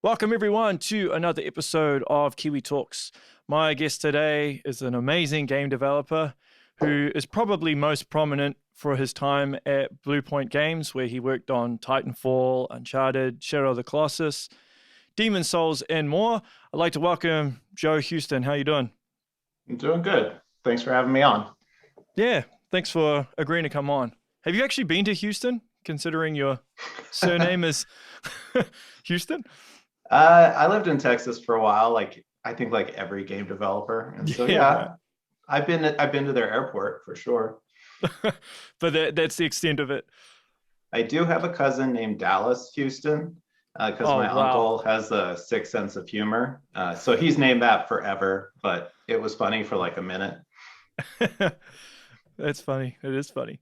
Welcome everyone to another episode of Kiwi Talks. My guest today is an amazing game developer who is probably most prominent for his time at Bluepoint Games, where he worked on Titanfall, Uncharted, Shadow of the Colossus, Demon's Souls, and more. I'd like to welcome Joe Houston. How you doing? I'm doing good. Thanks for having me on. Yeah, thanks for agreeing to come on. Have you actually been to Houston, considering your surname is Houston? I lived in Texas for a while, I think like every game developer. And so Yeah, right. I've been to their airport for sure. But that's the extent of it. I do have a cousin named Dallas Houston, because Oh, my wow. uncle has a sick sense of humor. So he's named that forever, but it was funny for like a minute. That's funny. It is funny.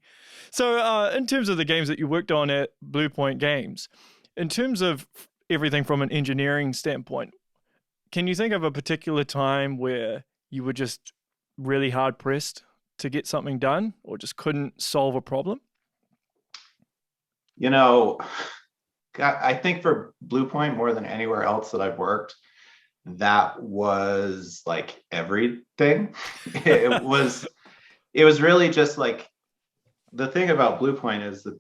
So, in terms of the games that you worked on at Bluepoint Games, in terms of everything from an engineering standpoint, can you think of a particular time where you were just really hard pressed to get something done or just couldn't solve a problem? You know, I think for Bluepoint more than anywhere else that I've worked, that was like everything. It was it was really just like the thing about Bluepoint is that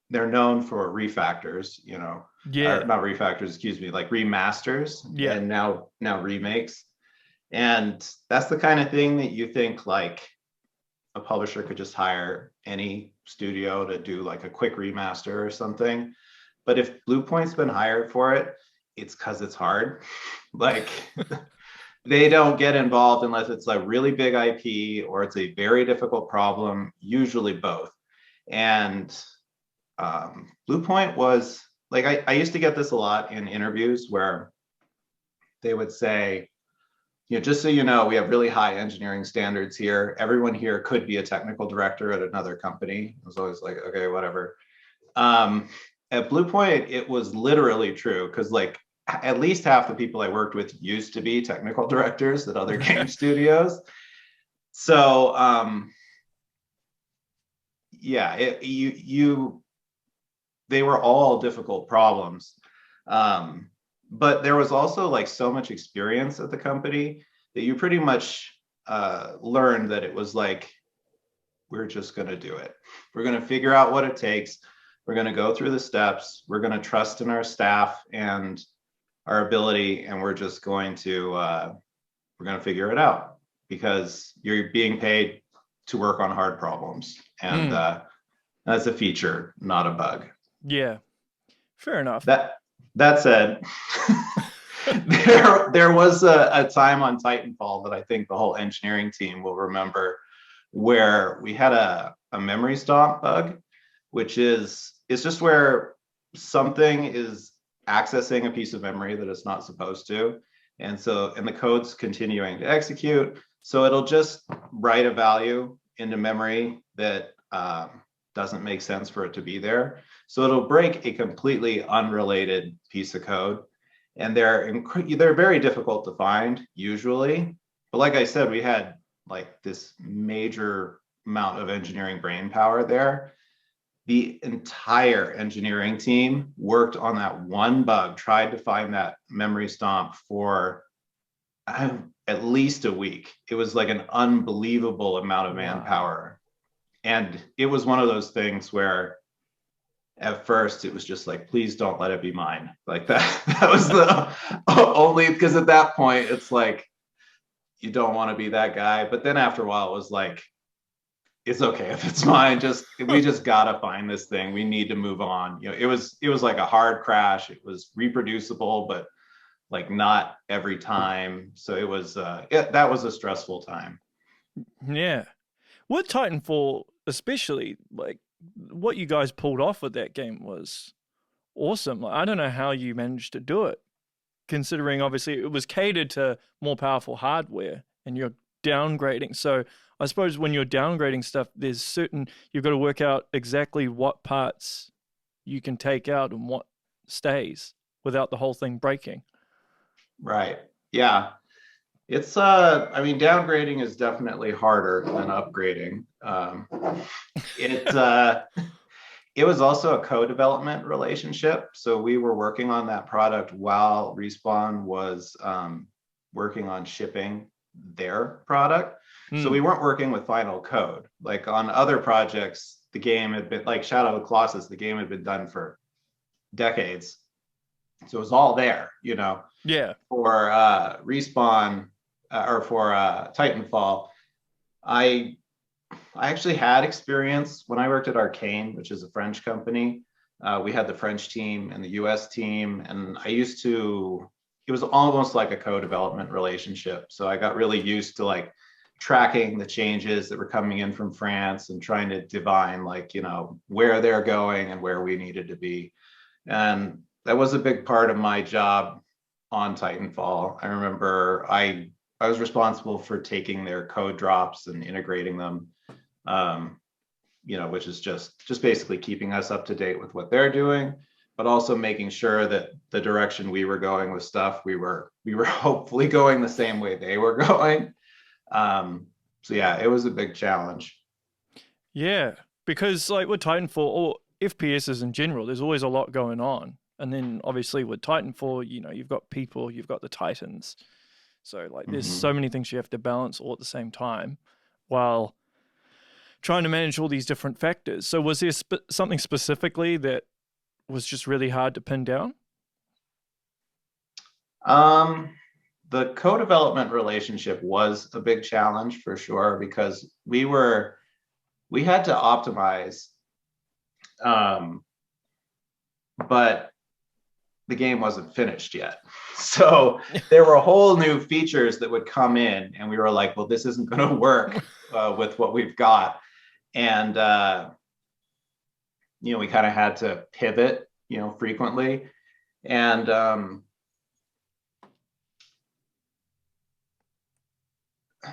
they're known for refactors, or Yeah. not refactors, excuse me, like remasters Yeah. and now remakes. And that's the kind of thing that you think like a publisher could just hire any studio to do like a quick remaster or something. But if Bluepoint's been hired for it, it's because it's hard. Like they don't get involved unless it's a really big IP or it's a very difficult problem, usually both. And Bluepoint was like, I used to get this a lot in interviews where they would say, just so you know, we have really high engineering standards here. Everyone here could be a technical director at another company. I was always like, okay, whatever. At Bluepoint, it was literally true because like at least half the people I worked with used to be technical directors at other game studios. So yeah, they were all difficult problems. But there was also like so much experience at the company that you pretty much learned that it was like, we're just going to do it. We're going to figure out what it takes. We're going to go through the steps. We're going to trust in our staff and our ability, and we're just going to figure it out because you're being paid to work on hard problems, and Mm, that's a feature, not a bug. yeah. Fair enough. That said, there was a time on Titanfall that I think the whole engineering team will remember, where we had a memory stomp bug, which is it's just where something is accessing a piece of memory that it's not supposed to. And the code's continuing to execute. So it'll just write a value into memory that doesn't make sense for it to be there. So it'll break a completely unrelated piece of code. And they're very difficult to find usually. But like I said, we had like this major amount of engineering brain power there. The entire engineering team worked on that one bug, tried to find that memory stomp for at least a week. It was like an unbelievable amount of Wow. manpower. And it was one of those things where at first it was just like, please don't let it be mine. Like that was the only, because at that point it's like, you don't want to be that guy. But then after a while it was like, it's okay if it's mine. We just gotta find this thing. We need to move on. It was like a hard crash. It was reproducible, but like not every time. So that was a stressful time. Yeah. With Titanfall, especially, like what you guys pulled off with that game was awesome. Like, I don't know how you managed to do it, considering obviously it was catered to more powerful hardware and you're downgrading. So I suppose when you're downgrading stuff, there's certain you've got to work out exactly what parts you can take out and what stays without the whole thing breaking. Right. Yeah. It's I mean, downgrading is definitely harder than upgrading. It it was also a co-development relationship. So we were working on that product while Respawn was working on shipping their product. So we weren't working with final code. Like on other projects, the game had been like Shadow of the Colossus, the game had been done for decades. So it was all there, you know. Yeah. For Respawn or for Titanfall, I actually had experience when I worked at Arcane, which is a French company. We had the French team and the US team, and it was almost like a co-development relationship. So I got really used to like tracking the changes that were coming in from France and trying to divine like, you know, where they're going and where we needed to be. And that was a big part of my job on Titanfall. I remember I was responsible for taking their code drops and integrating them, you know, which is just basically keeping us up to date with what they're doing, but also making sure that the direction we were going with stuff, we were hopefully going the same way they were going. So yeah, it was a big challenge. Yeah, because like with Titanfall or FPSs in general, there's always a lot going on. And then obviously with Titanfall, you know, you've got people, you've got the Titans. So like there's so many things you have to balance all at the same time while trying to manage all these different factors. So was there something specifically that was just really hard to pin down? The co-development relationship was a big challenge for sure, because we had to optimize, but the game wasn't finished yet. So there were whole new features that would come in and we were like, well, this isn't going to work with what we've got. And, you know, we kind of had to pivot, you know, frequently. And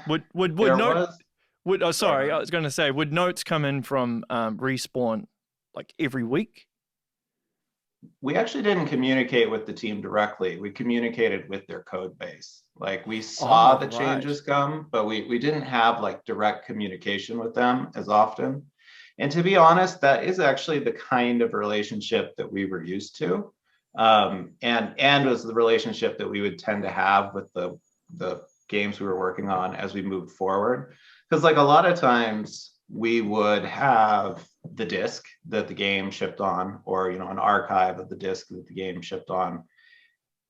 would there note was, would sorry, I was going to say, would notes come in from Respawn like every week? we actually didn't communicate with the team directly. We communicated with their code base. Like we saw the changes come, but we didn't have like direct communication with them as often. And to be honest, that is actually the kind of relationship that we were used to. And was the relationship that we would tend to have with the games we were working on as we moved forward. Because like a lot of times we would have the disk that the game shipped on, or you know, an archive of the disk that the game shipped on,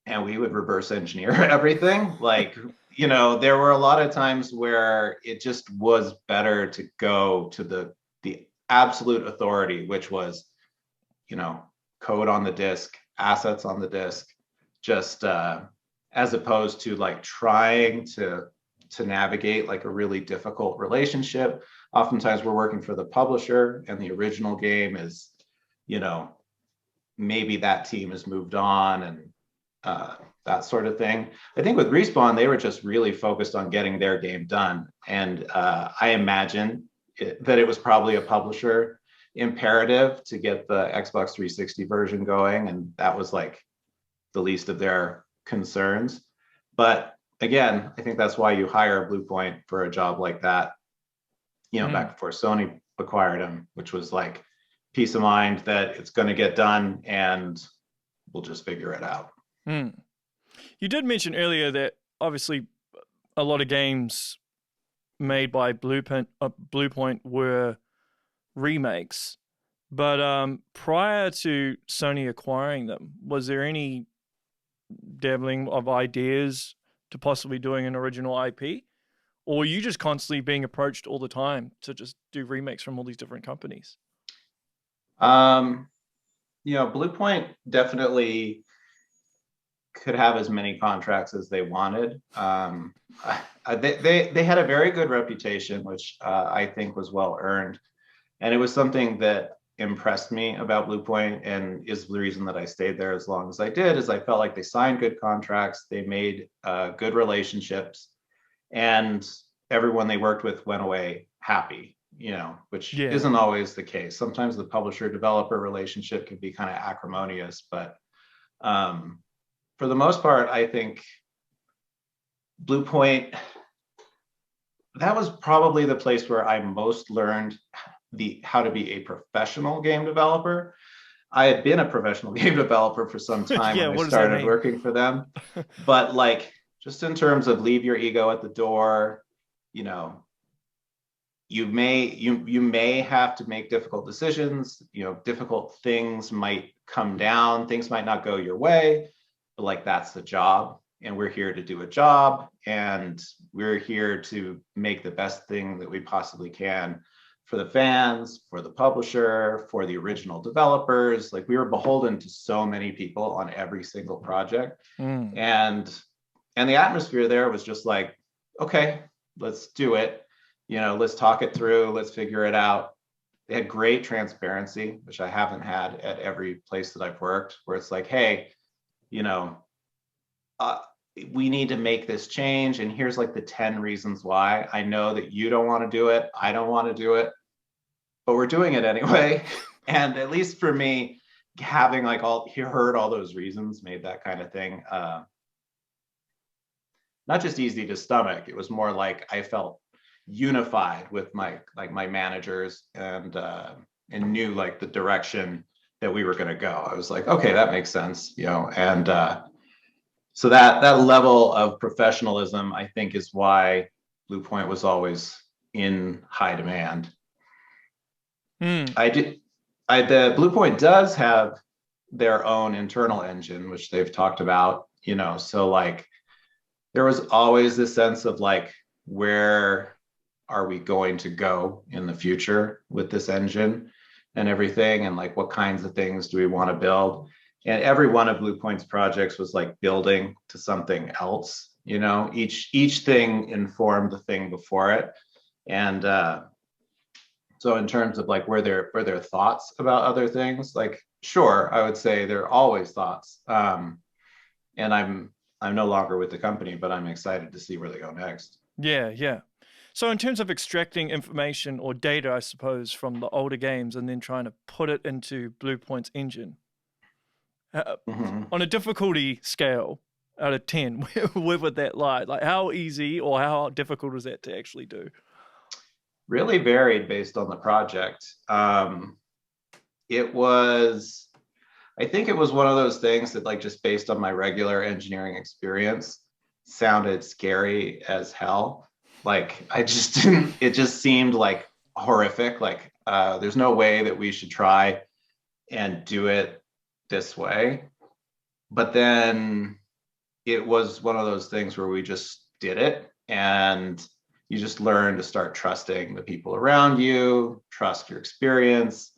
and we would reverse engineer everything. Like, you know, there were a lot of times where it just was better to go to the absolute authority, which was, you know, code on the disk, assets on the disk, just as opposed to like trying to navigate like a really difficult relationship. Oftentimes we're working for the publisher and the original game is, you know, maybe that team has moved on and that sort of thing. I think with Respawn, they were just really focused on getting their game done. And I imagine that it was probably a publisher imperative to get the Xbox 360 version going. And that was like the least of their concerns. But again, I think that's why you hire Bluepoint for a job like that, you know, back before Sony acquired them, which was like peace of mind that it's going to get done and we'll just figure it out. You did mention earlier that obviously a lot of games made by Bluepoint were remakes, but prior to Sony acquiring them, was there any dabbling of ideas to possibly doing an original IP? Or were you just constantly being approached all the time to just do remakes from all these different companies? You know, Bluepoint definitely could have as many contracts as they wanted. They had a very good reputation, which I think was well earned. And it was something that impressed me about Bluepoint and is the reason that I stayed there as long as I did, is I felt like they signed good contracts, they made good relationships, and everyone they worked with went away happy, you know, which isn't always the case. Sometimes the publisher developer relationship can be kind of acrimonious, but for the most part, I think Bluepoint, that was probably the place where I most learned the how to be a professional game developer. I had been a professional game developer for some time Yeah, when I what does that started mean? working for them, but like just in terms of leave your ego at the door, you know, you may have to make difficult decisions. You know, difficult things might come down, things might not go your way, but like that's the job, and we're here to do a job, and we're here to make the best thing that we possibly can for the fans, for the publisher, for the original developers. Like we were beholden to so many people on every single project. Mm. And the atmosphere there was just like, okay, let's do it. You know, let's talk it through, let's figure it out. They had great transparency, which I haven't had at every place that I've worked, where it's like, hey, you know, uh, we need to make this change, and here's like the 10 reasons why. I know that you don't want to do it, I don't want to do it, but we're doing it anyway. And at least for me, having like all heard all those reasons made that kind of thing not just easy to stomach. It was more like I felt unified with my managers, and knew like the direction that we were going to go. I was like, okay, that makes sense, you know. And so that level of professionalism, I think, is why Bluepoint was always in high demand. Mm. The Bluepoint does have their own internal engine, which they've talked about, you know. So like there was always this sense of like, where are we going to go in the future with this engine and everything, and like what kinds of things do we want to build. And every one of Bluepoint's projects was like building to something else, you know. Each thing informed the thing before it. And so in terms of like were there thoughts about other things, like sure, I would say there are always thoughts. And I'm no longer with the company, but I'm excited to see where they go next. Yeah, yeah. So in terms of extracting information or data, I suppose, from the older games and then trying to put it into Bluepoint's engine, Mm-hmm. on a difficulty scale out of 10, where would that lie? Like how easy or how difficult is that to actually do? Really varied based on the project. It was, I think it was one of those things that like just based on my regular engineering experience sounded scary as hell. Like I just didn't, it just seemed like horrific. Like there's no way that we should try and do it this way. But then it was one of those things where we just did it, and you just learn to start trusting the people around you, trust your experience,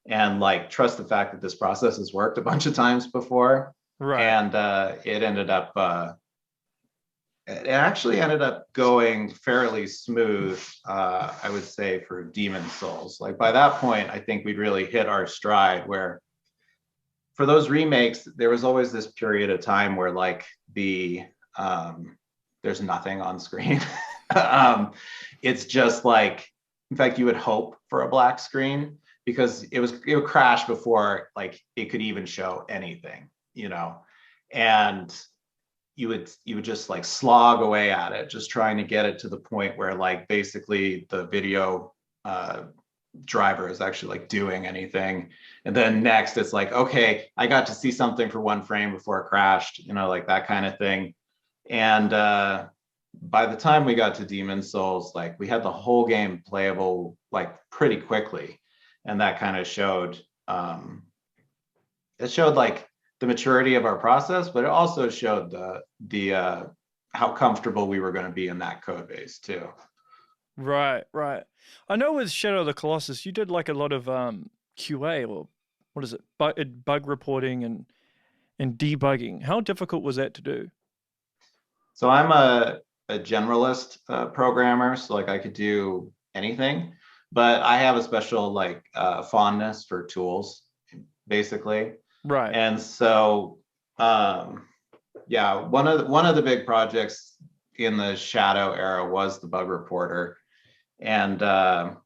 and like trust the fact that this process has worked a bunch of times before. Right. And it actually ended up going fairly smooth, I would say, for Demon Souls. Like by that point, I think we'd really hit our stride, where for those remakes, there was always this period of time where like there's nothing on screen. It's just like, in fact, you would hope for a black screen, because it would crash before like it could even show anything, you know. And you would just like slog away at it, just trying to get it to the point where like basically the video driver is actually like doing anything. And then next it's like, okay, I got to see something for one frame before it crashed, you know, like that kind of thing. And by the time we got to Demon Souls, like we had the whole game playable like pretty quickly. And that kind of showed it showed like the maturity of our process, but it also showed the how comfortable we were going to be in that code base too. Right, right. I know with Shadow of the Colossus, you did like a lot of QA, or what is it, bug reporting and debugging. How difficult was that to do? So I'm a generalist programmer, so like I could do anything, but I have a special like fondness for tools, basically. Right. And so yeah, one of the big projects in the Shadow era was the bug reporter. And a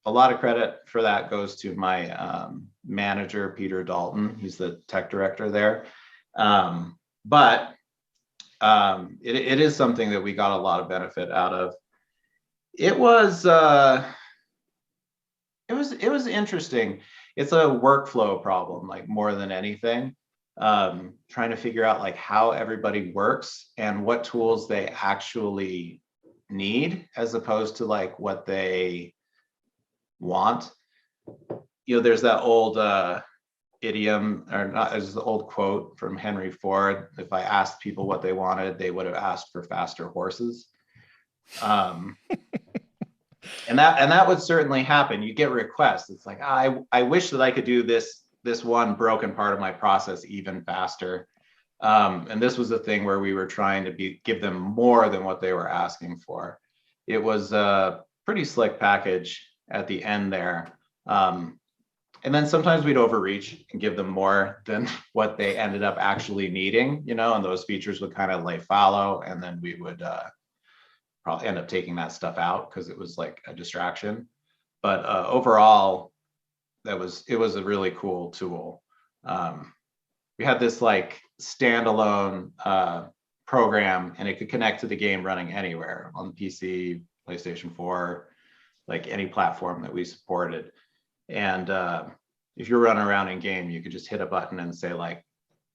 lot of credit for that goes to my manager, Peter Dalton. He's the tech director there. But it is something that we got a lot of benefit out of. It was was interesting. It's a workflow problem, like more than anything. Trying to figure out like how everybody works and what tools they actually need, as opposed to like what they want. There's that old idiom, or not, there's the old quote from Henry Ford: if I asked people what they wanted, they would have asked for faster horses. Um, and that would certainly happen. You get requests. It's like, I wish that I could do this one broken part of my process even faster. And this was a thing where we were trying to give them more than what they were asking for. It was a pretty slick package at the end there. And then sometimes we'd overreach and give them more than what they ended up actually needing, and those features would kind of lay fallow, and then we would probably end up taking that stuff out because it was like a distraction. But overall, it was a really cool tool. We had this like standalone program, and it could connect to the game running anywhere on the PC, PlayStation 4, like any platform that we supported. And if you're running around in game, you could just hit a button and say like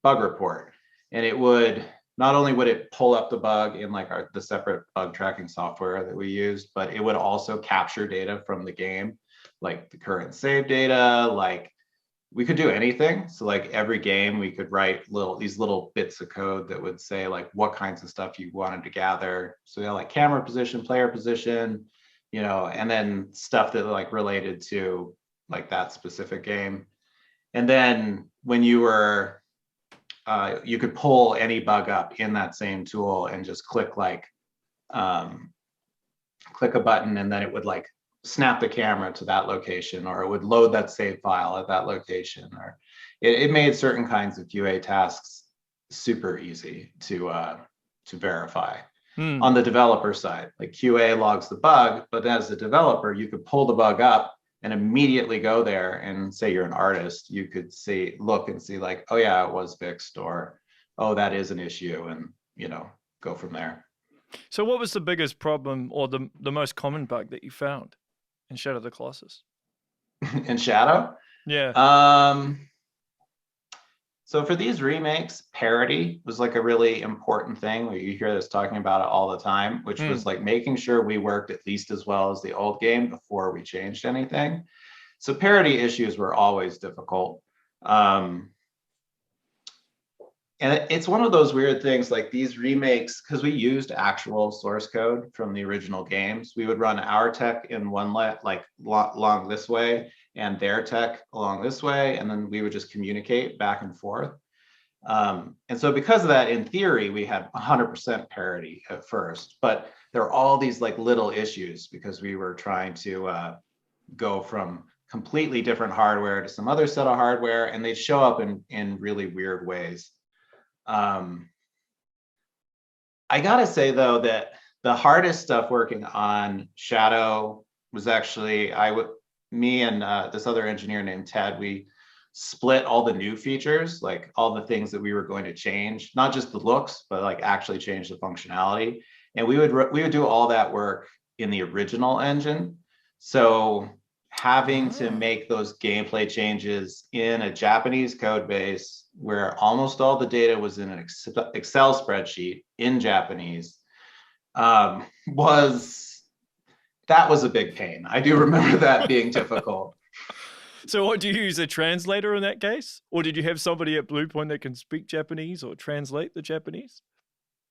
bug report, and it would not only would it pull up the bug in like the separate bug tracking software that we used, but it would also capture data from the game, like the current save data. Like we could do anything. So like every game we could write these little bits of code that would say like what kinds of stuff you wanted to gather. So like camera position, player position, and then stuff that like related to like that specific game. And then when you were you could pull any bug up in that same tool and just click a button, and then it would like snap the camera to that location, or it would load that save file at that location, or it made certain kinds of QA tasks super easy to verify. On the developer side, like QA logs the bug, but as a developer, you could pull the bug up and immediately go there, and say you're an artist, you could look and see like, oh yeah, it was fixed, or oh, that is an issue, and go from there. So what was the biggest problem, or the most common bug that you found in Shadow of the Colossus? In Shadow? Yeah. So for these remakes, parity was like a really important thing. You hear us talking about it all the time, which was like making sure we worked at least as well as the old game before we changed anything. So parity issues were always difficult. And it's one of those weird things, like these remakes, because we used actual source code from the original games. We would run our tech in one along this way, and their tech along this way, and then we would just communicate back and forth. And so because of that, in theory, we had 100% parity at first, but there are all these like little issues because we were trying to go from completely different hardware to some other set of hardware, and they'd show up in really weird ways. I gotta say though that the hardest stuff working on Shadow was actually me and this other engineer named Ted. We split all the new features, like all the things that we were going to change, not just the looks, but like actually change the functionality. And we would do all that work in the original engine. So having to make those gameplay changes in a Japanese code base where almost all the data was in an Excel spreadsheet in Japanese was a big pain. I do remember that being difficult. So what, do you use a translator in that case? Or did you have somebody at Bluepoint that can speak Japanese or translate the Japanese?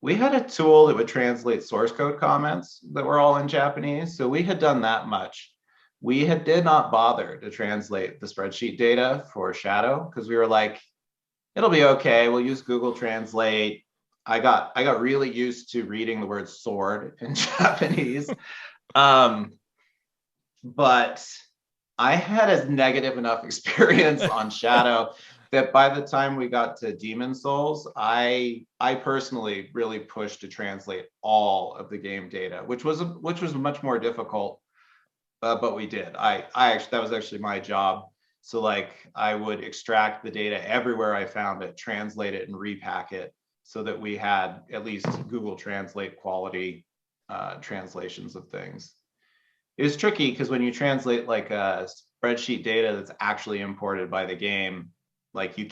We had a tool that would translate source code comments that were all in Japanese. So we had done that much. We did not bother to translate the spreadsheet data for Shadow because we were like, it'll be okay. We'll use Google Translate. I got really used to reading the word sword in Japanese. But I had a negative enough experience on Shadow that by the time we got to Demon Souls, I personally really pushed to translate all of the game data, which was much more difficult. But we did. That was actually my job. So like I would extract the data everywhere I found it, translate it, and repack it so that we had at least Google Translate quality translations of things. It was tricky because when you translate like a spreadsheet data that's actually imported by the game, like you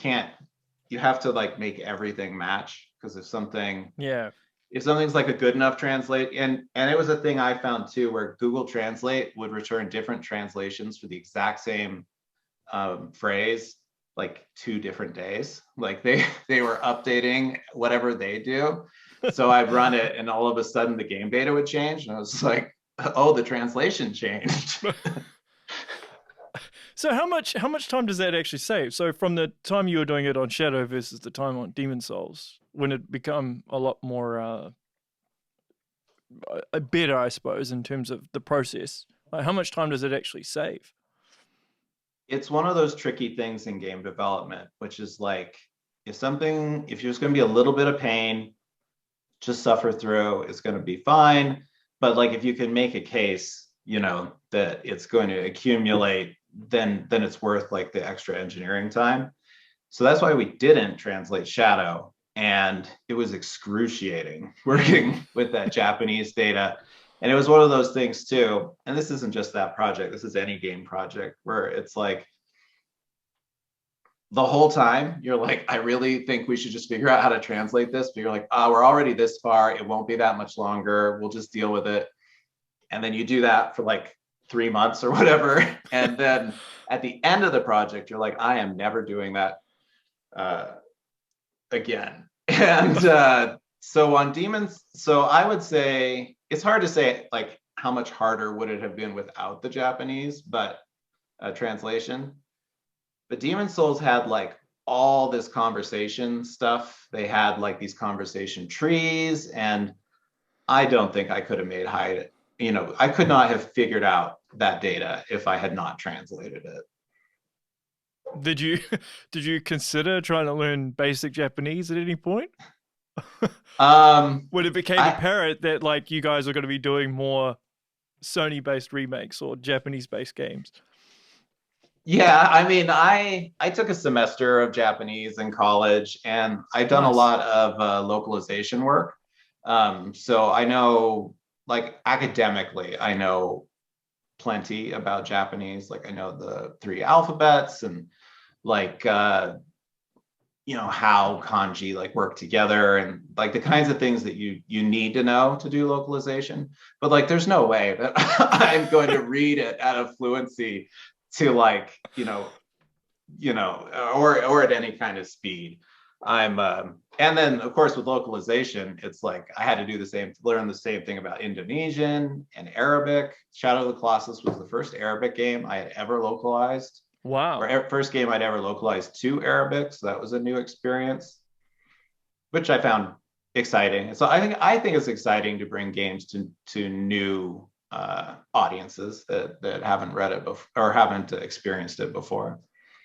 have to like make everything match, because if something's like a good enough translate, and it was a thing I found too, where Google Translate would return different translations for the exact same phrase like 2 different days. Like they were updating whatever they do. So I'd run it, and all of a sudden the game data would change, and I was like, oh, the translation changed. So how much time does that actually save? So from the time you were doing it on Shadow versus the time on Demon Souls, when it become a lot more better, I suppose, in terms of the process, like how much time does it actually save? It's one of those tricky things in game development, which is like, if there's going to be a little bit of pain, just suffer through, it's going to be fine. But like, if you can make a case, that it's going to accumulate, then it's worth like the extra engineering time. So that's why we didn't translate Shadow. And it was excruciating working with that Japanese data. And it was one of those things too. And this isn't just that project, this is any game project, where it's like, the whole time you're like, I really think we should just figure out how to translate this. But you're like, oh, we're already this far. It won't be that much longer. We'll just deal with it. And then you do that for like 3 months or whatever. And then at the end of the project, you're like, I am never doing that again. And so on Demons, so I would say it's hard to say like how much harder would it have been without the Japanese, but translation. But Demon Souls had like all this conversation stuff. They had like these conversation trees, and I don't think I could have made hide. I could not have figured out that data if I had not translated it. Did you did you consider trying to learn basic Japanese at any point? When it became apparent that like you guys are going to be doing more Sony-based remakes or Japanese-based games? Yeah, I mean, I took a semester of Japanese in college, and I've done a lot of localization work. So I know, like academically, I know plenty about Japanese. Like I know the 3 alphabets, and like how kanji like work together, and like the kinds of things that you need to know to do localization. But like, there's no way that I'm going to read it at a fluency to like, or at any kind of speed. And then of course with localization, it's like I had to learn the same thing about Indonesian and Arabic. Shadow of the Colossus was the first Arabic game I had ever localized. Wow. Or first game I'd ever localized to Arabic. So that was a new experience, which I found exciting. So I think it's exciting to bring games to new audiences that haven't read it before or haven't experienced it before.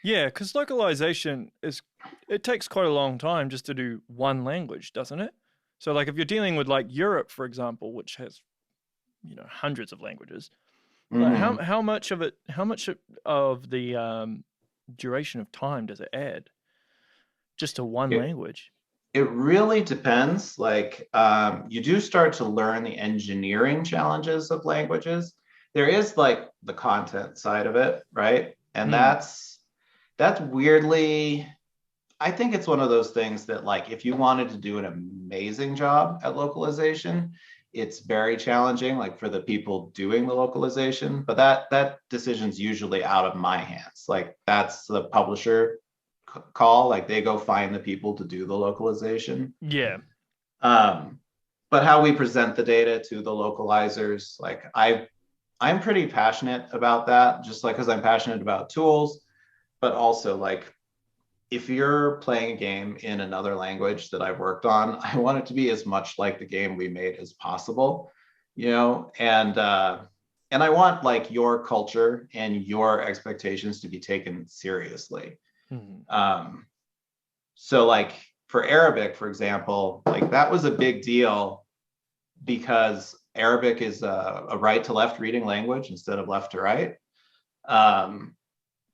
Yeah, because localization it takes quite a long time just to do one language, doesn't it? So like if you're dealing with like Europe, for example, which has hundreds of languages, like how much of the duration of time does it add just to one language? It really depends. Like you do start to learn the engineering challenges of languages. There is like the content side of it, right? And that's weirdly, I think it's one of those things that like if you wanted to do an amazing job at localization, it's very challenging, like for the people doing the localization. But that decision's usually out of my hands. Like that's the publisher call. Like they go find the people to do the localization. Yeah. But how we present the data to the localizers, like I'm pretty passionate about that, just like because I'm passionate about tools, but also like if you're playing a game in another language that I've worked on, I want it to be as much like the game we made as possible, and I want like your culture and your expectations to be taken seriously. So like for Arabic, for example, like that was a big deal because Arabic is a right to left reading language instead of left to right.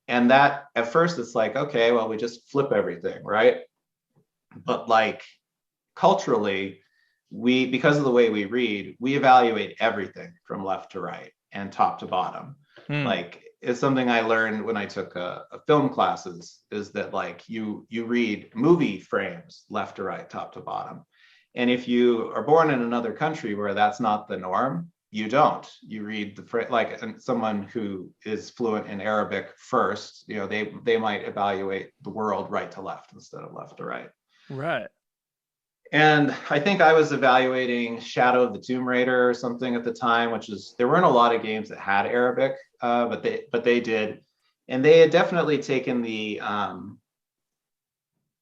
And that at first it's like, okay, well, we just flip everything, right? But like culturally, because of the way we read, we evaluate everything from left to right and top to bottom. Like is something I learned when I took a film classes, is that like you read movie frames left to right, top to bottom. And if you are born in another country where that's not the norm, you don't. You read the like someone who is fluent in Arabic first, you know, they might evaluate the world right to left instead of left to right. Right. And I think I was evaluating Shadow of the Tomb Raider or something at the time, which is, there weren't a lot of games that had Arabic, but they did, and they had definitely taken the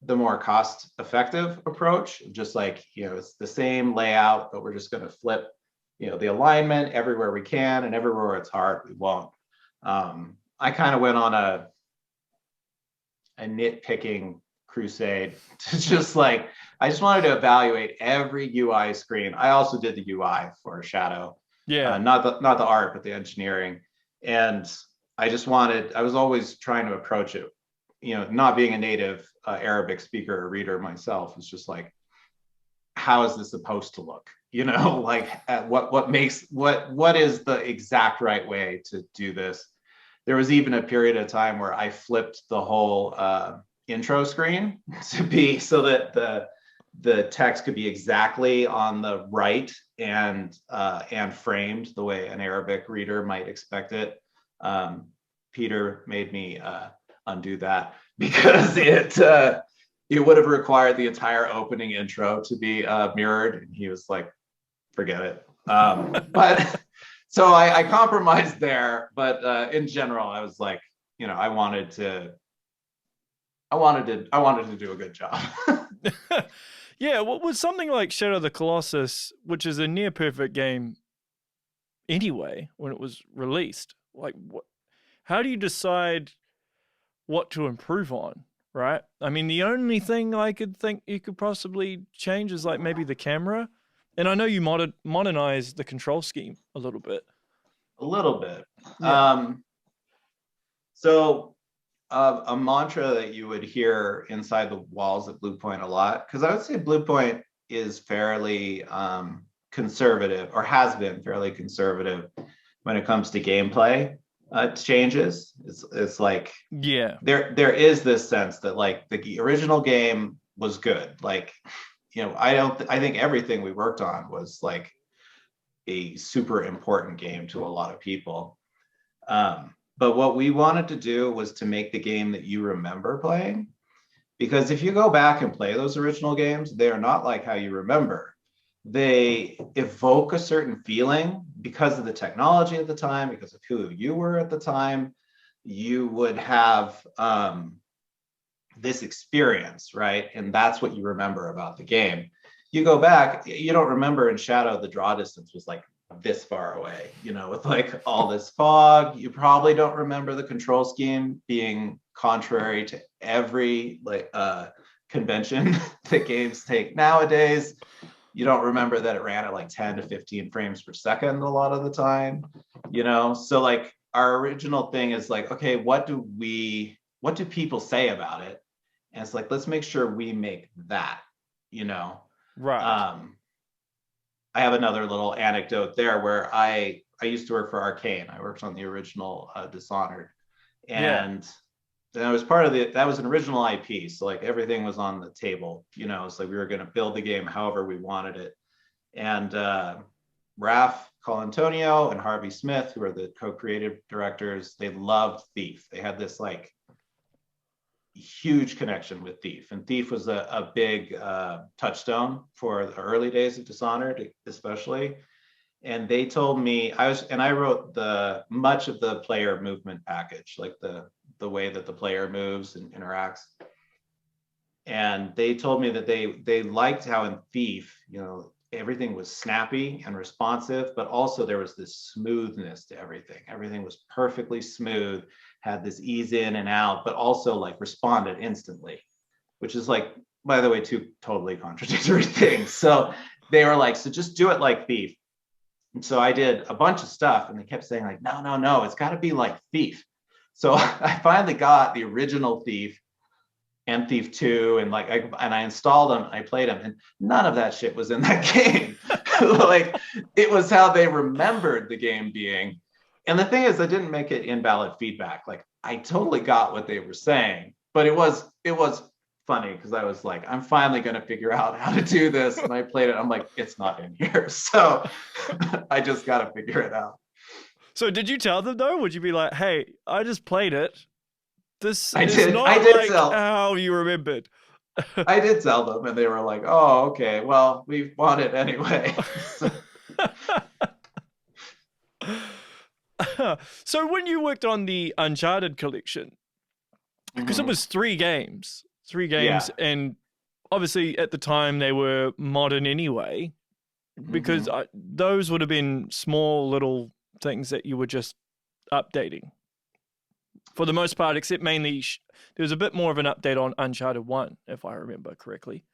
more cost-effective approach, just like, you know, it's the same layout, but we're just going to flip, you know, the alignment everywhere we can, and everywhere it's hard, we won't. I kind of went on a nitpicking crusade to just like, I just wanted to evaluate every UI screen. I also did the UI for Shadow, not the art, but the engineering. And I was always trying to approach it, you know, not being a native Arabic speaker or reader myself, it's just like, how is this supposed to look? You know, like what is the exact right way to do this? There was even a period of time where I flipped the whole intro screen to be so that the text could be exactly on the right and framed the way an Arabic reader might expect it. Peter made me undo that because it would have required the entire opening intro to be mirrored, and he was like, forget it. But so I compromised there, but in general, I was like, you know, I wanted to do a good job. Yeah, well, with something like Shadow of the Colossus, which is a near perfect game anyway when it was released, like how do you decide what to improve on, right? I mean, the only thing I could think you could possibly change is like maybe the camera. And I know you modernized the control scheme a little bit. A little bit. Yeah. So a mantra that you would hear inside the walls at Bluepoint a lot, because I would say Bluepoint is fairly conservative, or has been fairly conservative when it comes to gameplay changes. It's like, yeah, there is this sense that like the original game was good. Like, you know, I think everything we worked on was like a super important game to a lot of people. But what we wanted to do was to make the game that you remember playing. Because if you go back and play those original games, they are not like how you remember. They evoke a certain feeling because of the technology at the time, because of who you were at the time. You would have this experience, right? And that's what you remember about the game. You go back, you don't remember in Shadow, the draw distance was like this far away, you know, with like all this fog. You probably don't remember the control scheme being contrary to every like convention that games take nowadays. You don't remember that it ran at like 10 to 15 frames per second a lot of the time, you know? So like our original thing is like, okay, what do people say about it? And it's like, let's make sure we make that, you know? right. I have another little anecdote there where I used to work for Arcane. I worked on the original Dishonored, Yeah. and that was part of that was an original IP. So like everything was on the table, you know. It's like we were going to build the game however we wanted it. And Raph Colantonio and Harvey Smith, who are the co-creative directors, they loved Thief. They had this like huge connection with Thief, and Thief was a big touchstone for the early days of Dishonored, especially. And they told me I wrote the much of the player movement package, like the way that the player moves and interacts. And they told me that they liked how in Thief, you know, everything was snappy and responsive, but also there was this smoothness to everything. Everything was perfectly smooth, had this ease in and out, but also like responded instantly, which is like, by the way, two totally contradictory things. So they were like, so just do it like Thief. And so I did a bunch of stuff, and they kept saying like, no, it's got to be like Thief. So I finally got the original Thief and Thief 2, and like I installed them, I played them, and none of that shit was in that game. Like it was how they remembered the game being. And the thing is, I didn't make it invalid feedback. Like I totally got what they were saying, but it was funny because I was like, I'm finally going to figure out how to do this. And I played it. I'm like, it's not in here. So I just got to figure it out. So did you tell them though? Would you be like, hey, I just played it. This I is did. I not did like tell. how you remembered. I did tell them, and they were like, "Oh, okay. Well, we want it anyway." So, So when you worked on the Uncharted collection, because it mhm. was three games, Yeah. and obviously at the time they were modern anyway, because Hmm. those would have been small little things that you were just updating for the most part, except mainly there was a bit more of an update on Uncharted 1, if I remember correctly.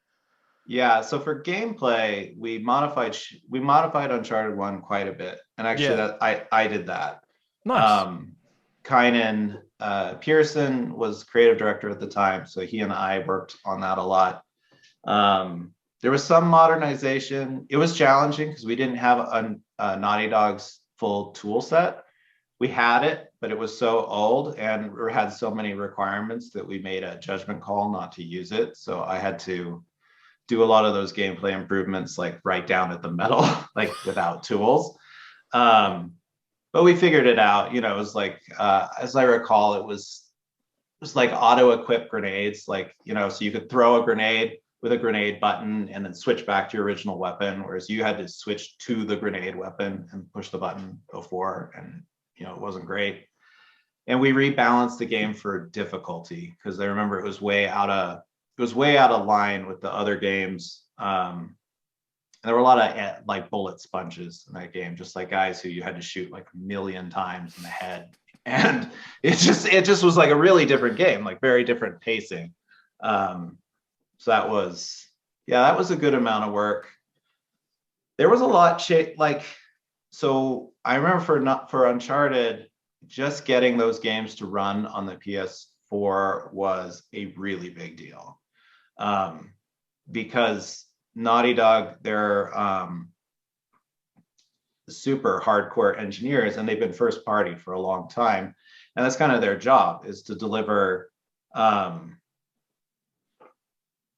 Yeah. So for gameplay, we modified Uncharted One quite a bit, and actually, Yeah, that I did that. nice. Um, Kynan Pearson was creative director at the time, so he and I worked on that a lot. There was some modernization. It was challenging because we didn't have a Naughty Dog's full tool set. We had it, but it was so old and we had so many requirements that we made a judgment call not to use it. So I had to do a lot of those gameplay improvements like right down at the metal, like without tools. Um, but we figured it out. It was like, as I recall, it was like auto-equip grenades, like, so you could throw a grenade with a grenade button and then switch back to your original weapon, whereas you had to switch to the grenade weapon and push the button before, and it wasn't great. And we rebalanced the game for difficulty because I remember it was way out of line with the other games. And there were a lot of like bullet sponges in that game, just like guys who you had to shoot like a million times in the head. And it just was like a really different game, like very different pacing. So that was a good amount of work. There was a lot like, so I remember for Uncharted, just getting those games to run on the PS4 was a really big deal. Um, because Naughty Dog, they're super hardcore engineers, and they've been first party for a long time, and that's kind of their job, is to deliver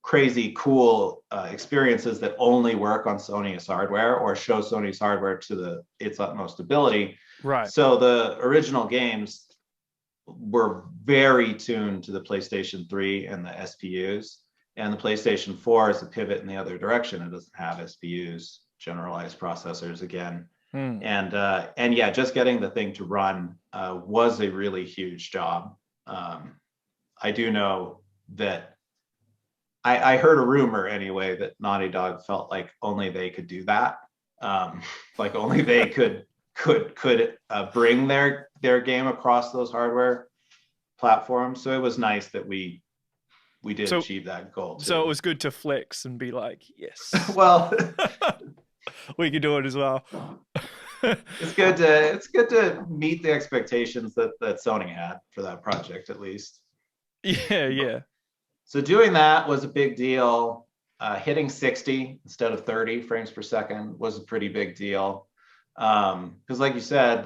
crazy cool experiences that only work on Sony's hardware or show Sony's hardware to its utmost ability. Right. So the original games were very tuned to the PlayStation 3 and the SPUs, and the PlayStation 4 is a pivot in the other direction. It doesn't have SPUs, generalized processors again. Hmm. And yeah, just getting the thing to run was a really huge job. I do know that I heard a rumor anyway that Naughty Dog felt like only they could do that. Like only they could bring their game across those hardware platforms. So it was nice that we did So, achieve that goal so it too. was good to flex and be like, yes, Well, we can do it as well. it's good to meet the expectations that Sony had for that project at least. Yeah, yeah. So doing that was a big deal. Hitting 60 instead of 30 frames per second was a pretty big deal. Because like you said,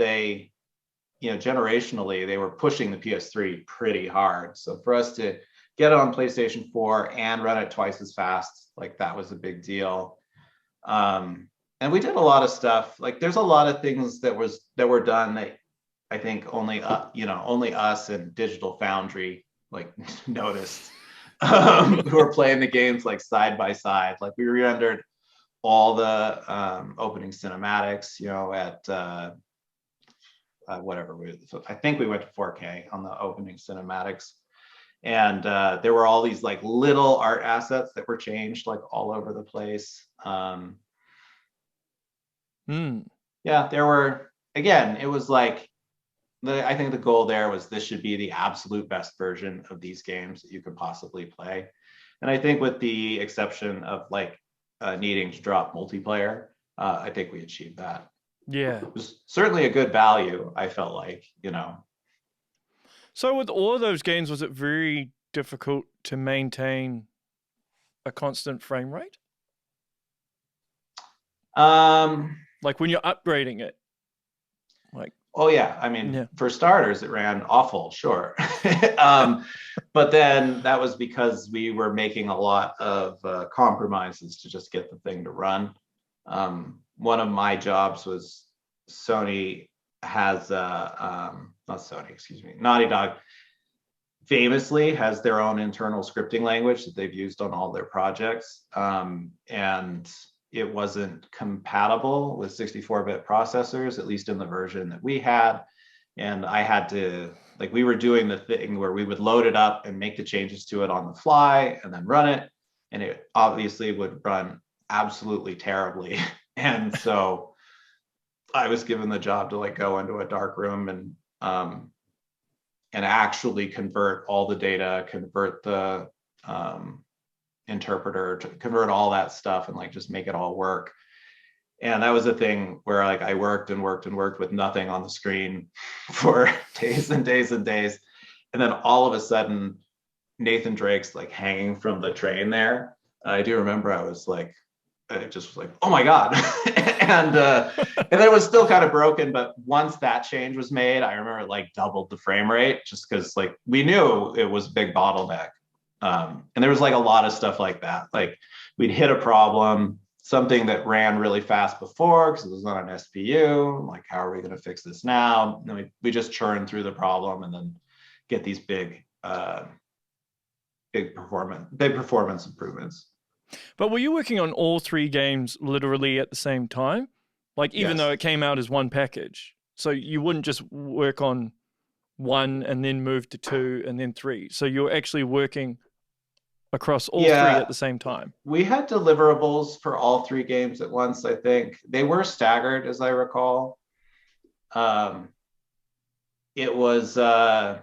generationally, they were pushing the PS3 pretty hard. So for us to get it on PlayStation 4 and run it twice as fast, like that was a big deal. And we did a lot of stuff. Like there's a lot of things that were done that I think only us and Digital Foundry like noticed. Who are playing the games like side by side. Like we rendered all the opening cinematics, at whatever I think we went to 4K on the opening cinematics, and there were all these like little art assets that were changed like all over the place. Hmm. Yeah, there were. Again, it was like I think the goal there was this should be the absolute best version of these games that you could possibly play. And I think with the exception of like needing to drop multiplayer, I think we achieved that. Yeah. It was certainly a good value, I felt like. So with all of those games, was it very difficult to maintain a constant frame rate? Um, Like when you're upgrading it? Like, Oh yeah, I mean, Yeah. for starters, it ran awful, sure. But then that was because we were making a lot of compromises to just get the thing to run. One of my jobs was Sony has not Sony, excuse me, Naughty Dog famously has their own internal scripting language that they've used on all their projects. And it wasn't compatible with 64-bit processors, at least in the version that we had. And I had to, like, we were doing the thing where we would load it up and make the changes to it on the fly and then run it. And it obviously would run absolutely terribly. And so I was given the job to like go into a dark room and actually convert all the data, convert the interpreter, to convert all that stuff and like just make it all work. And that was a thing where like I worked and worked and worked with nothing on the screen for days and days and days. And then all of a sudden, Nathan Drake's like hanging from the train there. I do remember I was like, it just was like, oh my God. and then it was still kind of broken. But once that change was made, I remember it like doubled the frame rate just because like we knew it was a big bottleneck. And there was like a lot of stuff like that. Like we'd hit a problem, something that ran really fast before because it was on an SPU. Like, how are we going to fix this now? And then we just churn through the problem and then get these big performance improvements. But were you working on all three games literally at the same time? Like, even though Yes. it came out as one package, so you wouldn't just work on one and then move to two and then three. So you're actually working across all three at Yeah, the same time. we had deliverables for all three games at once, I think. They were staggered, as I recall. Um, it was, I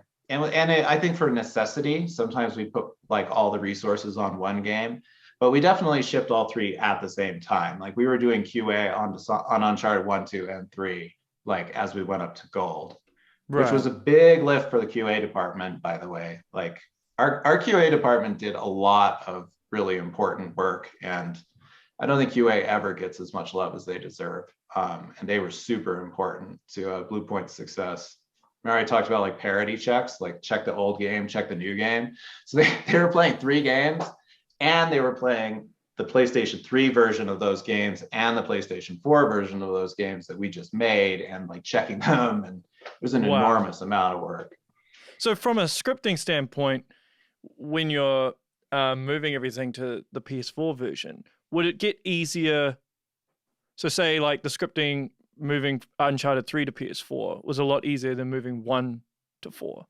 think for necessity, sometimes we put like all the resources on one game, but we definitely shipped all three at the same time. Like we were doing QA on Uncharted 1, 2, and 3, like as we went up to gold, which Right. was a big lift for the QA department, by the way. Like our QA department did a lot of really important work, and I don't think QA ever gets as much love as they deserve. And they were super important to Bluepoint's success. Remember I talked about like parity checks, like check the old game, check the new game. So they were playing 3 games and they were playing the PlayStation 3 version of those games and the PlayStation 4 version of those games that we just made and like checking them. And it was an Wow. enormous amount of work. So from a scripting standpoint, when you're moving everything to the PS4 version, would it get easier? So say like the scripting moving Uncharted 3 to PS4 was a lot easier than moving 1 to 4.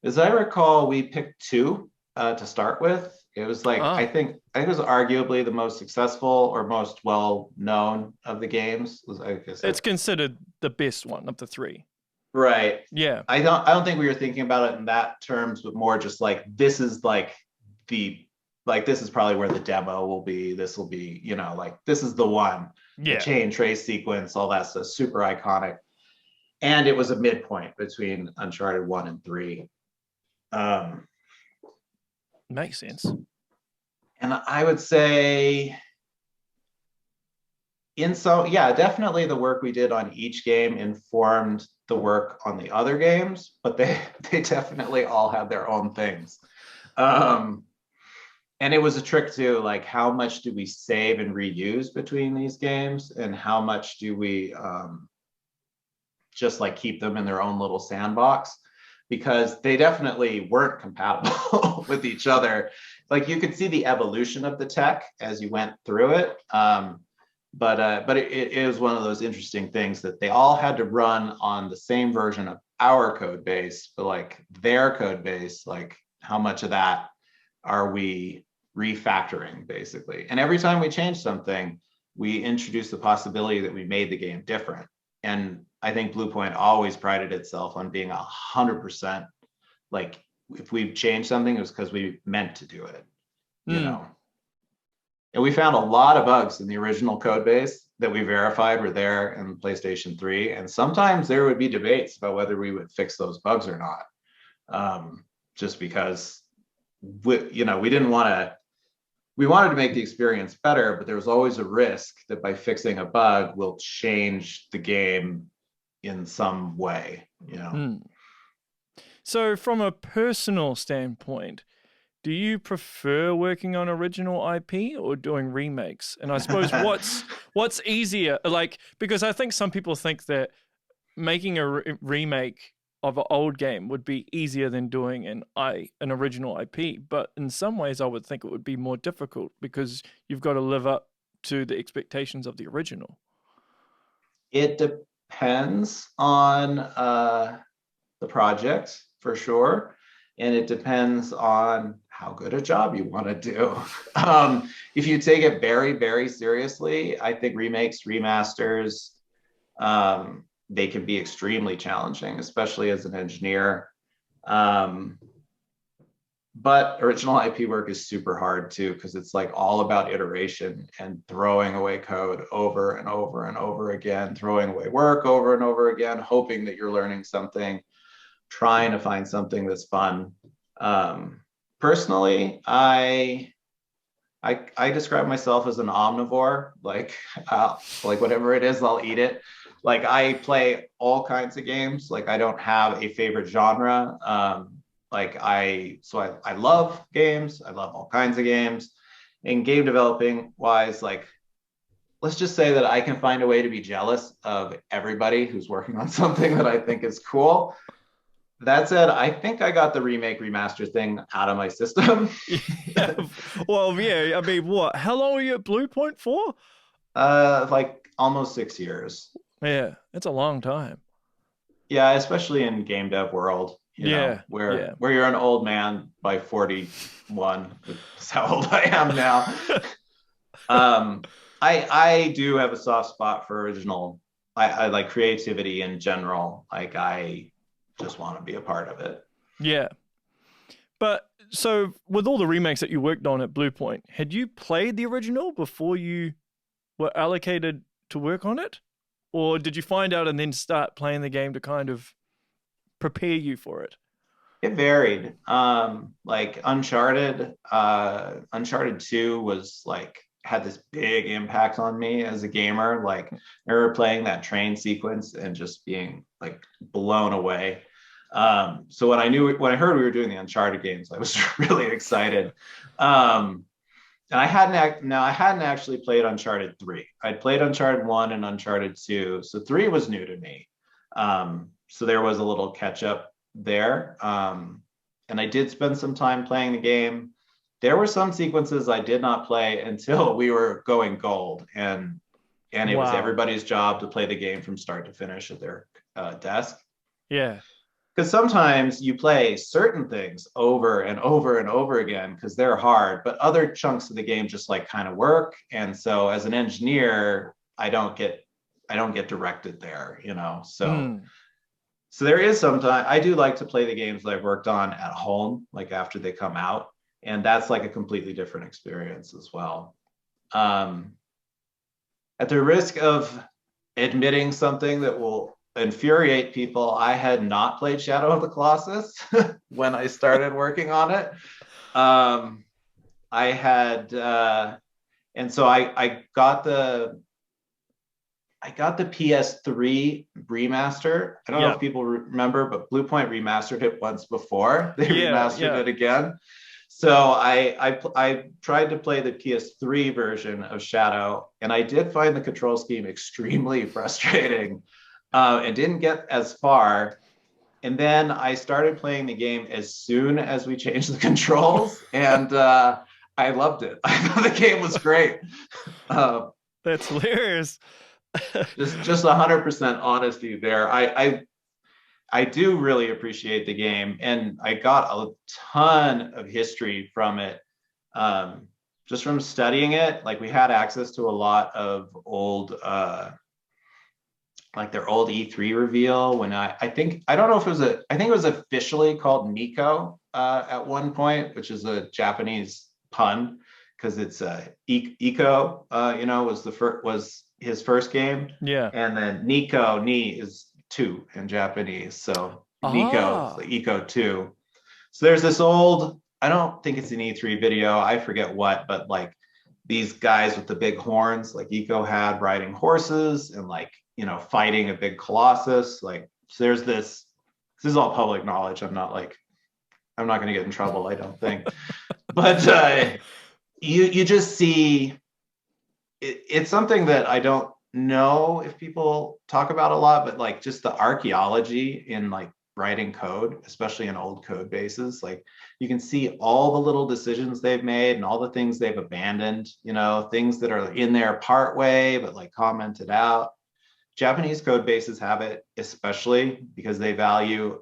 As I recall, we picked 2 to start with. It was like I Ah, think it was arguably the most successful or most well known of the games. I guess it's considered the best one of the 3. right. Yeah. I don't think we were thinking about it in that terms, but more just like this is like this is probably where the demo will be. This will be, like this is the one. The Yeah. chain trace sequence, all that stuff, super iconic. And it was a midpoint between Uncharted 1 and 3. Makes sense. And I would say definitely the work we did on each game informed the work on the other games, but they definitely all had their own things. And it was a trick too, like how much do we save and reuse between these games, and how much do we just like keep them in their own little sandbox, because they definitely weren't compatible with each other. Like you could see the evolution of the tech as you went through it. But it was one of those interesting things that they all had to run on the same version of our code base, but like their code base, like how much of that are we refactoring basically? And every time we change something, we introduce the possibility that we made the game different. And I think Bluepoint always prided itself on being 100% like if we changed something, it was because we meant to do it, you know. And we found a lot of bugs in the original code base that we verified were there in PlayStation 3. And sometimes there would be debates about whether we would fix those bugs or not. Just because we didn't want to, we wanted to make the experience better, but there was always a risk that by fixing a bug, we'll change the game in some way, you know. Mm. So from a personal standpoint, do you prefer working on original IP or doing remakes? And I suppose what's easier? Like, because I think some people think that making a remake of an old game would be easier than doing an original IP, but in some ways I would think it would be more difficult because you've got to live up to the expectations of the original. It depends on the project for sure, and it depends on how good a job you want to do. If you take it very, very seriously, I think remakes, remasters, they can be extremely challenging, especially as an engineer. But original IP work is super hard too, because it's like all about iteration and throwing away code over and over and over again, throwing away work over and over again, hoping that you're learning something, trying to find something that's fun. Personally, I describe myself as an omnivore. Like whatever it is, I'll eat it. Like I play all kinds of games. Like I don't have a favorite genre. I love games. I love all kinds of games. And game developing wise, like let's just say that I can find a way to be jealous of everybody who's working on something that I think is cool. That said, I think I got the remake remaster thing out of my system. Yeah. Well, yeah. I mean, what? How long were you at Bluepoint for? Like almost 6 years. Yeah, it's a long time. Yeah, especially in game dev world, you know, Yeah, yeah. where you're an old man by 41. That's how old I am now. I do have a soft spot for original. I like creativity in general. Like I just want to be a part of it. Yeah. But so with all the remakes that you worked on at Bluepoint, had you played the original before you were allocated to work on it? Or did you find out and then start playing the game to kind of prepare you for it? It varied. Like Uncharted 2 was like had this big impact on me as a gamer. Like I remember playing that train sequence and just being like blown away. So when I heard we were doing the Uncharted games, I was really excited. And I hadn't actually played Uncharted 3. I'd played Uncharted 1 and Uncharted 2. So 3 was new to me. So there was a little catch up there. And I did spend some time playing the game. There were some sequences I did not play until we were going gold. And it was everybody's job to play the game from start to finish at their desk. Yeah. Because sometimes you play certain things over and over and over again because they're hard, but other chunks of the game just like kind of work. And so as an engineer, I don't get directed there, you know. So there is sometimes I do like to play the games that I've worked on at home, like after they come out, and that's like a completely different experience as well. At the risk of admitting something that will infuriate people, I had not played Shadow of the Colossus when I started working on it. I had, and so I got the PS3 remaster. I don't know if people remember, but Bluepoint remastered it once before. They remastered it again. So I tried to play the PS3 version of Shadow, and I did find the control scheme extremely frustrating. And didn't get as far. And then I started playing the game as soon as we changed the controls, and I loved it. I thought the game was great. That's hilarious. just 100% honesty there. I do really appreciate the game, and I got a ton of history from it. Just from studying it, like we had access to a lot of old like their old E3 reveal when I think I don't know if it was I think it was officially called Nico at one point, which is a Japanese pun because it's Eco, you know, was his first game. Yeah. And then Nico, Ni is 2 in Japanese. So Nico is like Eco 2. So there's this old, I don't think it's an E3 video, I forget what, but like these guys with the big horns like Eco had riding horses and like fighting a big colossus. Like, so there's this is all public knowledge. I'm not going to get in trouble, I don't think. But you just see it's something that I don't know if people talk about a lot, but like just the archaeology in like writing code, especially in old code bases, like you can see all the little decisions they've made and all the things they've abandoned, things that are in there part way, but like commented out. Japanese code bases have it, especially because they value,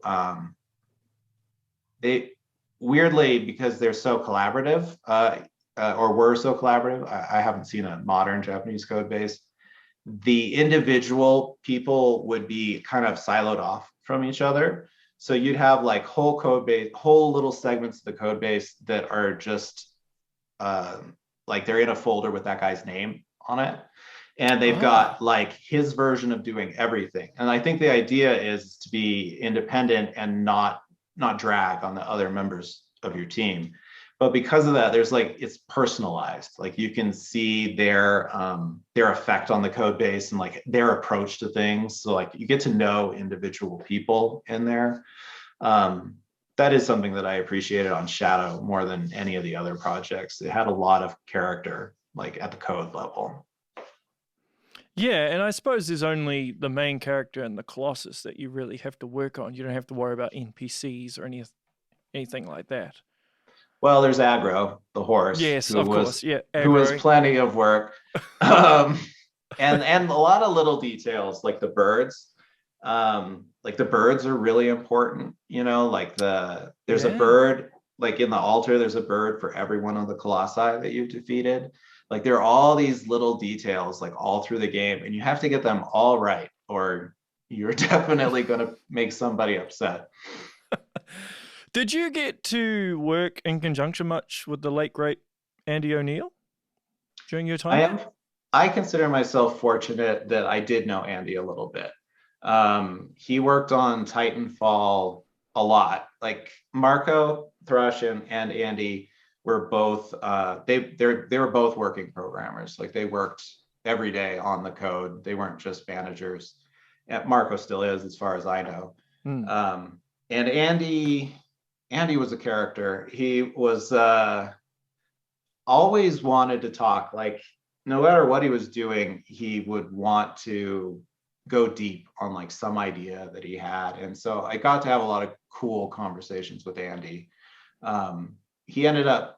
weirdly, because they're so collaborative, or were so collaborative. I haven't seen a modern Japanese code base. The individual people would be kind of siloed off from each other. So you'd have like whole little segments of the code base that are just like they're in a folder with that guy's name on it. And they've got like his version of doing everything. And I think the idea is to be independent and not drag on the other members of your team. But because of that, there's like, it's personalized. Like you can see their effect on the code base and like their approach to things. So like you get to know individual people in there. That is something that I appreciated on Shadow more than any of the other projects. It had a lot of character, like at the code level. Yeah, and I suppose there's only the main character and the Colossus that you really have to work on. You don't have to worry about NPCs or anything like that. Well, there's Aggro, the horse. Yes, of course. Yeah, Aggro. Who was plenty of work. And a lot of little details, like the birds. Like the birds are really important, like there's a bird, like in the altar, there's a bird for every one of the colossi that you've defeated. Like there are all these little details like all through the game, and you have to get them all right, or you're definitely going to make somebody upset. Did you get to work in conjunction much with the late great Andy O'Neill during your time? I consider myself fortunate that I did know Andy a little bit. He worked on Titanfall a lot. Like Marco Thrush and Andy were both they were both working programmers. Like they worked every day on the code. They weren't just managers. And Marco still is, as far as I know. And Andy was a character. He was always wanted to talk. Like no matter what he was doing, he would want to go deep on like some idea that he had. And so I got to have a lot of cool conversations with Andy. He ended up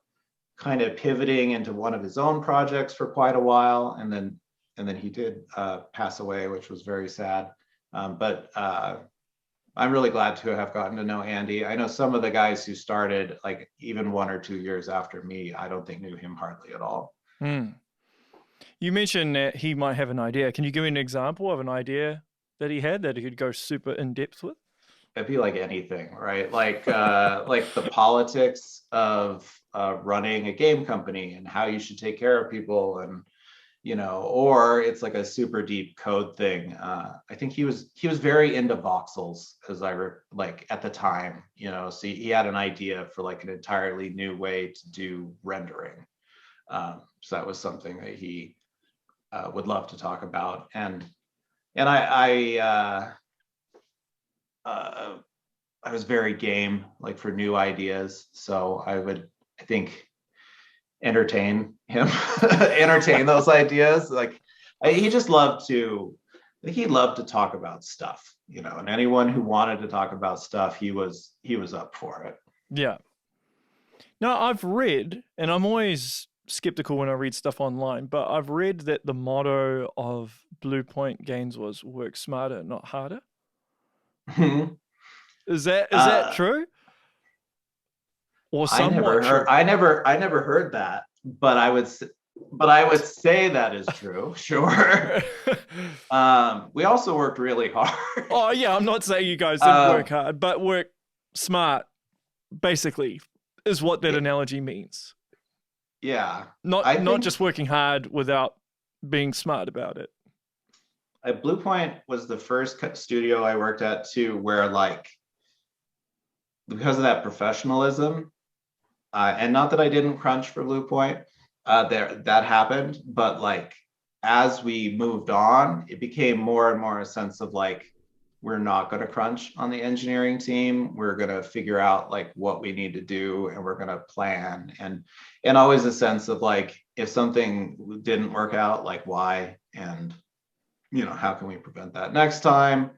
kind of pivoting into one of his own projects for quite a while. And then he did pass away, which was very sad. But I'm really glad to have gotten to know Andy. I know some of the guys who started like even 1 or 2 years after me, I don't think knew him hardly at all. You mentioned that he might have an idea. Can you give me an example of an idea that he had that he could go super in depth with? It'd be like anything, right? Like like the politics of running a game company and how you should take care of people, and or it's like a super deep code thing. I think he was very into voxels, as like at the time, so he had an idea for like an entirely new way to do rendering. So that was something that he would love to talk about. And I was very game, like for new ideas. So I think, entertain him, entertain those ideas. Like he just loved to, he loved to talk about stuff, and anyone who wanted to talk about stuff, he was up for it. Yeah. Now I've read, and I'm always skeptical when I read stuff online, but I've read that the motto of Bluepoint Games was work smarter, not harder. Is that true? Or somewhat true? I never heard that, but I would say that is true. Sure. We also worked really hard. Oh yeah, I'm not saying you guys didn't work hard, but work smart, basically, is what that analogy means. Yeah. Not just working hard without being smart about it. Bluepoint was the first studio I worked at too, where like, because of that professionalism, and not that I didn't crunch for Bluepoint, that happened, but like as we moved on, it became more and more a sense of like, we're not going to crunch on the engineering team. We're going to figure out like what we need to do, and we're going to plan, and always a sense of like, if something didn't work out, like why, and how can we prevent that next time.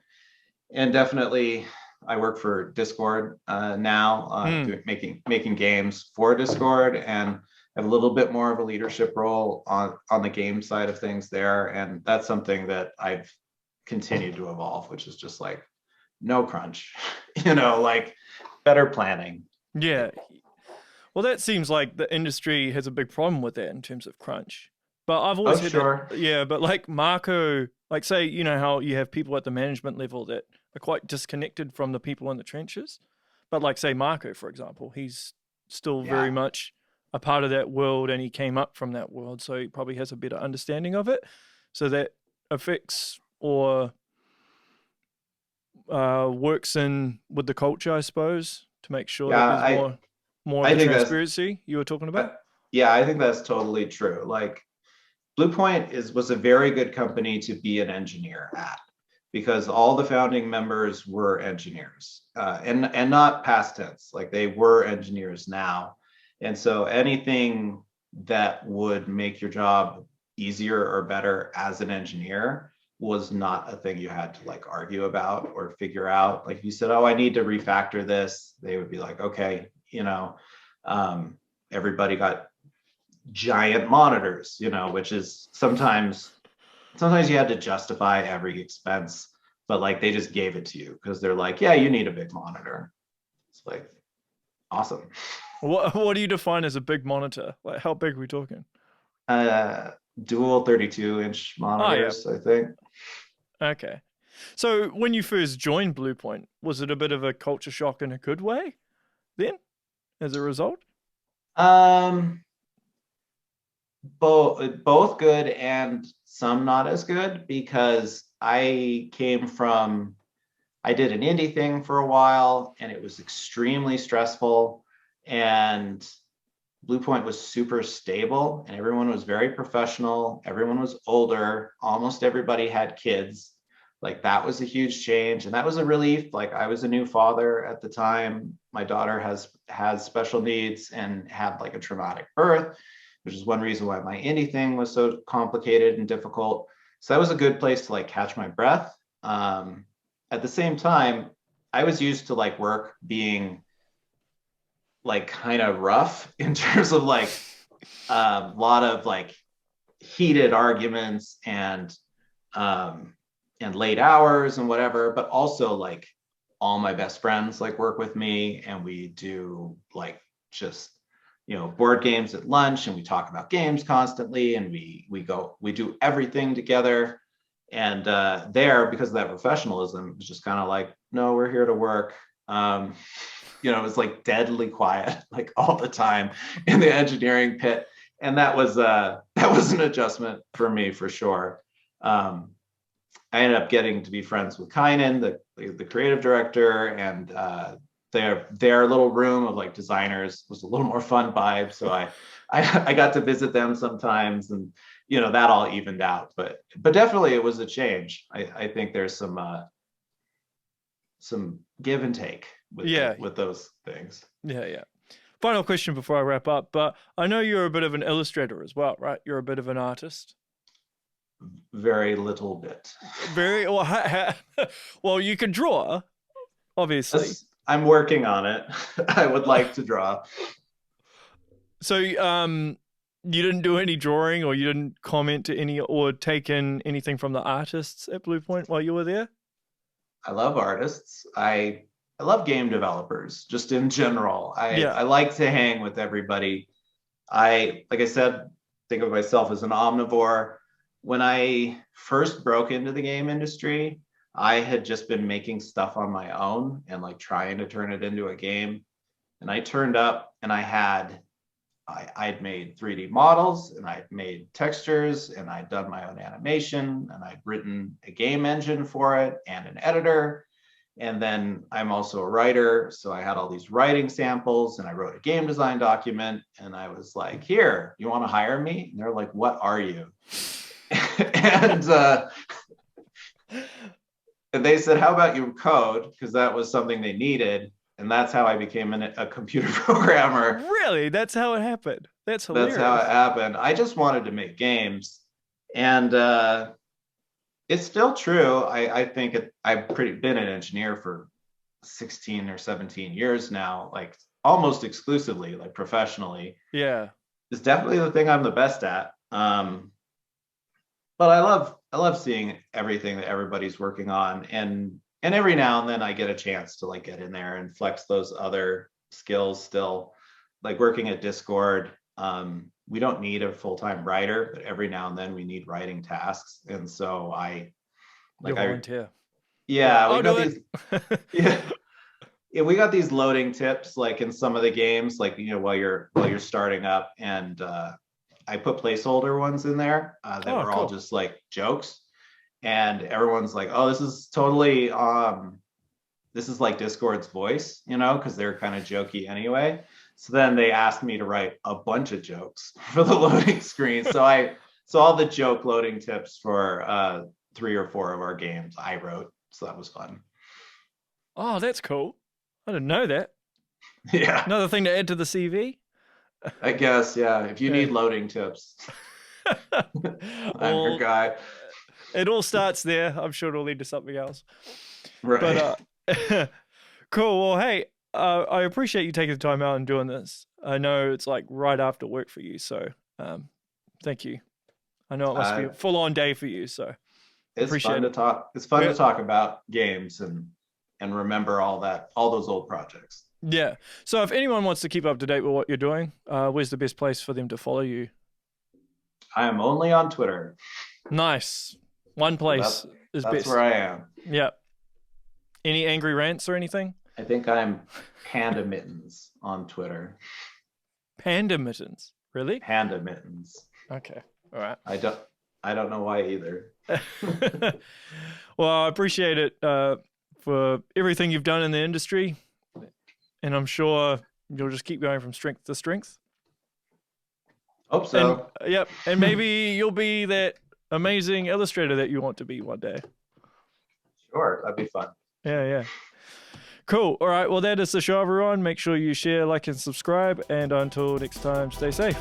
And definitely I work for Discord now, making games for Discord, and have a little bit more of a leadership role on the game side of things there. And that's something that I've continued to evolve, which is just like no crunch, like better planning. Yeah. Well, that seems like the industry has a big problem with that in terms of crunch. But I've Oh, always had sure. that. Yeah, but like Marco, like say, how you have people at the management level that are quite disconnected from the people in the trenches. But like say Marco, for example, he's still very Yeah. much a part of that world, and he came up from that world, so he probably has a better understanding of it. So that affects or works in with the culture, I suppose, to make sure Yeah, that there's more of I the think that's transparency you were talking about. yeah, I think that's totally true. Like Bluepoint was a very good company to be an engineer at, because all the founding members were engineers, and not past tense, like they were engineers now. And so anything that would make your job easier or better as an engineer was not a thing you had to like argue about or figure out. Like if you said, oh, I need to refactor this, they would be like, okay, um, everybody got giant monitors, which is sometimes you had to justify every expense, but like they just gave it to you because they're like, yeah, you need a big monitor. It's like, awesome. What do you define as a big monitor? Like how big are we talking? Dual 32-inch Oh yeah. monitors, I think. Okay. So when you first joined Bluepoint, was it a bit of a culture shock in a good way then, as a result? Um, both good and some not as good, because I did an indie thing for a while, and it was extremely stressful, and Bluepoint was super stable, and everyone was very professional. Everyone was older. Almost everybody had kids. Like that was a huge change, and that was a relief. Like I was a new father at the time. My daughter has special needs and had like a traumatic birth, which is one reason why my indie thing was so complicated and difficult. So that was a good place to like catch my breath. At the same time, I was used to like work being like kind of rough in terms of like a lot of like heated arguments and late hours and whatever, but also like all my best friends like work with me, and we do like just board games at lunch, and we talk about games constantly, and we do everything together. And there, because of that professionalism, it was just kind of like, no, we're here to work. It was like deadly quiet like all the time in the engineering pit, and that was an adjustment for me for sure. I ended up getting to be friends with Kynan, the creative director, and their little room of like designers was a little more fun vibe. So I got to visit them sometimes, and that all evened out. But definitely it was a change. I think there's some give and take with those things. Yeah. Final question before I wrap up, but I know you're a bit of an illustrator as well, right? You're a bit of an artist. Very little bit. Very well. Well, you can draw, obviously. I'm working on it. I would like to draw. So, you didn't do any drawing, or you didn't comment to any, or take in anything from the artists at Bluepoint while you were there? I love artists. I love game developers just in general. Yeah. I like to hang with everybody. Like I said, think of myself as an omnivore. When I first broke into the game industry, I had just been making stuff on my own and like trying to turn it into a game. And I turned up and I'd made 3D models, and I'd made textures, and I'd done my own animation, and I'd written a game engine for it and an editor. And then I'm also a writer, so I had all these writing samples, and I wrote a game design document, and I was like, here, you want to hire me? And they're like, what are you? and they said, "How about you code?" Because that was something they needed, and that's how I became a computer programmer. Really? That's how it happened? That's hilarious. That's how it happened. I just wanted to make games, and it's still true. I think I've been an engineer for 16 or 17 years now, like almost exclusively, like professionally. Yeah. It's definitely the thing I'm the best at. But I love seeing everything that everybody's working on, and every now and then I get a chance to like get in there and flex those other skills still, like working at Discord. We don't need a full-time writer, but every now and then we need writing tasks, and so I like you volunteer. Yeah, we got these yeah. Yeah, we got these loading tips like in some of the games, like while you're starting up, and I put placeholder ones in there that were cool. all just like jokes, and everyone's like, "Oh, this is totally this is like Discord's voice," because they're kind of jokey anyway. So then they asked me to write a bunch of jokes for the loading screen. So all the joke loading tips for 3 or 4 of our games I wrote. So that was fun. Oh, that's cool. I didn't know that. Yeah. Another thing to add to the CV. I guess, yeah. If you need loading tips, I'm your guy. It all starts there. I'm sure it'll lead to something else. Right. But cool. Well, hey, I appreciate you taking the time out and doing this. I know it's like right after work for you, so thank you. I know it must be a full-on day for you, so it's fun to talk. It's fun to talk about games and remember all those old projects. Yeah. So if anyone wants to keep up to date with what you're doing, where's the best place for them to follow you? I am only on Twitter. Nice. One place is best. That's where I am. Yeah. Any angry rants or anything? I think I'm Panda Mittens on Twitter. Panda Mittens? Really? Panda Mittens. Okay. All right. I don't know why either. Well, I appreciate it for everything you've done in the industry. And I'm sure you'll just keep going from strength to strength. Hope so. And, yep. And maybe you'll be that amazing illustrator that you want to be one day. Sure. That'd be fun. Yeah. Cool. All right. Well, that is the show, everyone. Make sure you share, like, and subscribe. And until next time, stay safe.